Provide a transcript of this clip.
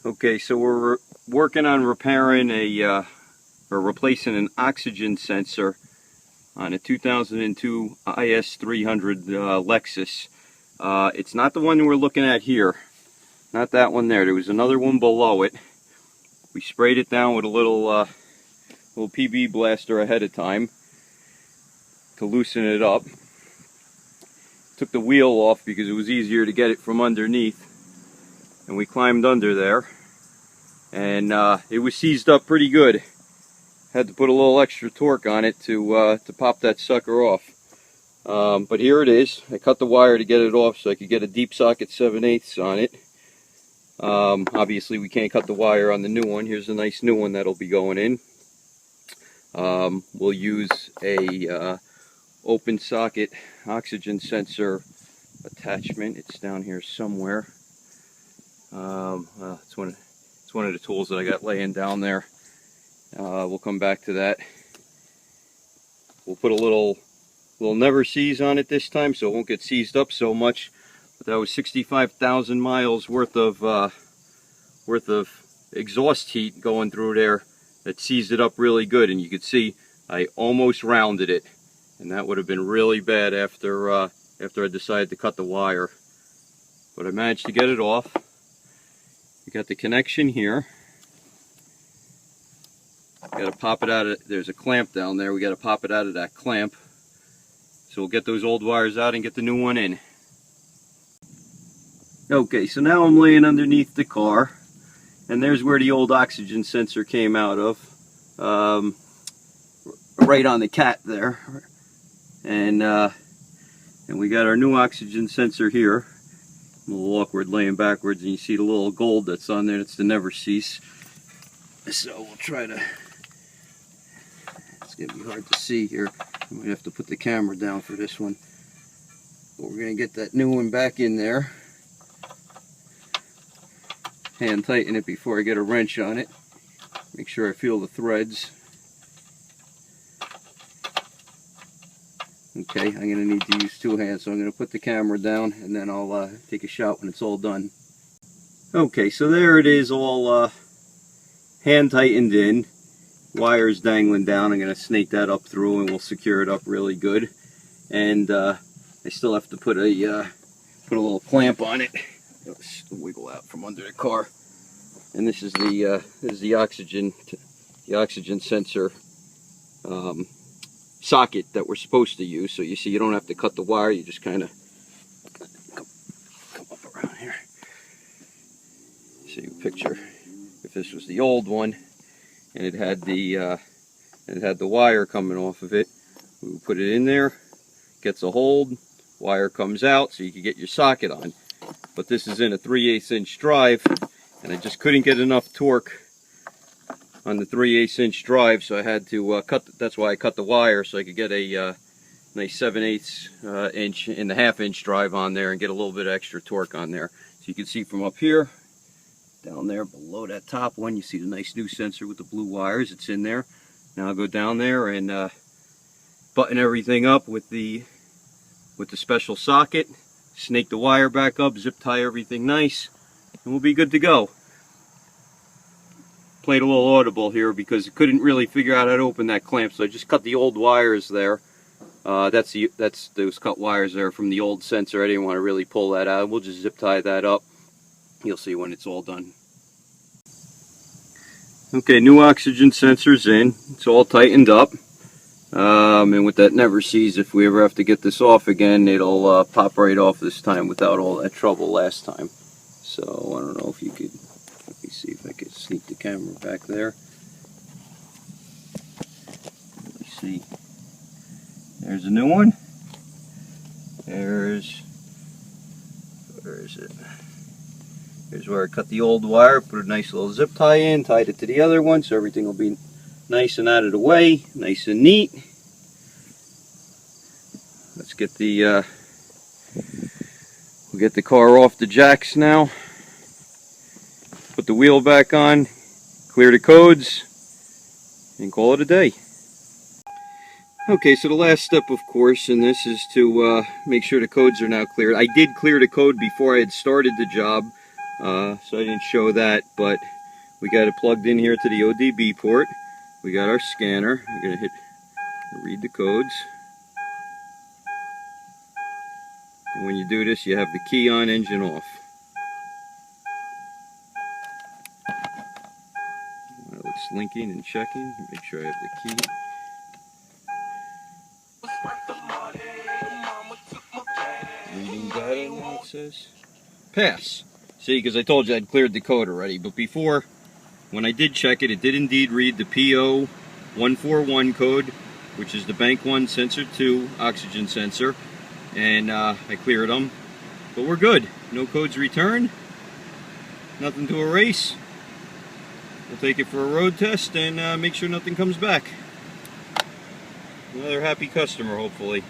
Okay, so we're working on repairing or replacing an oxygen sensor on a 2002 IS300 Lexus. It's not the one we're looking at here. Not that one there. There was another one below it. We sprayed it down with a little PB blaster ahead of time to loosen it up. Took the wheel off because it was easier to get it from underneath. And we climbed under there, and it was seized up pretty good. Had to put a little extra torque on it to pop that sucker off. But here it is. I cut the wire to get it off so I could get a deep socket 7/8 on it. Obviously we can't cut the wire on the new one. Here's a nice new one that'll be going in. We'll use a open socket oxygen sensor attachment. It's down here somewhere. It's one of the tools that I got laying down there. We'll come back to that. We'll put a little never seize on it this time, so it won't get seized up so much. But that was 65,000 miles worth of exhaust heat going through there that seized it up really good, and you could see I almost rounded it, and that would have been really bad after I decided to cut the wire. But I managed to get it off. We got the connection here. Got to pop it out of, there's a clamp down there. We got to pop it out of that clamp. So we'll get those old wires out and get the new one in. Okay, so now I'm laying underneath the car, and there's where the old oxygen sensor came out of. Right on the cat there. And we got our new oxygen sensor here. A little awkward laying backwards, and you see the little gold that's on there. That's the never cease. So we'll try to, it's going to be hard to see here. I might have to put the camera down for this one. But we're going to get that new one back in there. Hand tighten it before I get a wrench on it. Make sure I feel the threads. Okay, I'm going to need to use two hands, so I'm going to put the camera down, and then I'll take a shot when it's all done. Okay, so there it is, all hand tightened in, wires dangling down. I'm going to snake that up through, and we'll secure it up really good. And I still have to put a little clamp on it. Let's wiggle out from under the car. And this is the oxygen sensor socket that we're supposed to use. So you see, you don't have to cut the wire. You just kind of come up around here. So you picture if this was the old one, and it had the wire coming off of it. We would put it in there, gets a hold, wire comes out, so you can get your socket on. But this is in a 3/8 inch drive, and I just couldn't get enough torque on the 3/8 inch drive, so I had to cut. That's why I cut the wire, so I could get a nice 7/8 inch in the 1/2 inch drive on there and get a little bit of extra torque on there. So you can see from up here, down there below that top one, you see the nice new sensor with the blue wires. It's in there. Now I'll go down there and button everything up with the special socket, snake the wire back up, zip tie everything nice, and we'll be good to go. Played a little audible here because I couldn't really figure out how to open that clamp, so I just cut the old wires there. That's those cut wires there from the old sensor. I didn't want to really pull that out. We'll just zip tie that up. You'll see when it's all done. Okay, new oxygen sensor's in. It's all tightened up. And with that never seize, if we ever have to get this off again, it'll pop right off this time without all that trouble last time. So I don't know if you could, let me see if I could sneak the camera back there. Let me see. There's a new one. Where is it? Here's where I cut the old wire, put a nice little zip tie in, tied it to the other one, so everything will be nice and out of the way, nice and neat. Let's get the we'll get the car off the jacks now. Put the wheel back on, clear the codes, and call it a day. Okay, so the last step, of course, in this is to make sure the codes are now cleared. I did clear the code before I had started the job. so I didn't show that, but we got it plugged in here to the ODB port. We got our scanner. We're going to hit read the codes. And when you do this, you have the key on, engine off. It's linking and checking. Make sure I have the key. Reading data, what it says. Pass. See, because I told you I'd cleared the code already. But before, when I did check it, it did indeed read the P0141 code, which is the Bank 1 Sensor 2 oxygen sensor. And I cleared them. But we're good. No codes returned. Nothing to erase. We'll take it for a road test and make sure nothing comes back. Another happy customer, hopefully.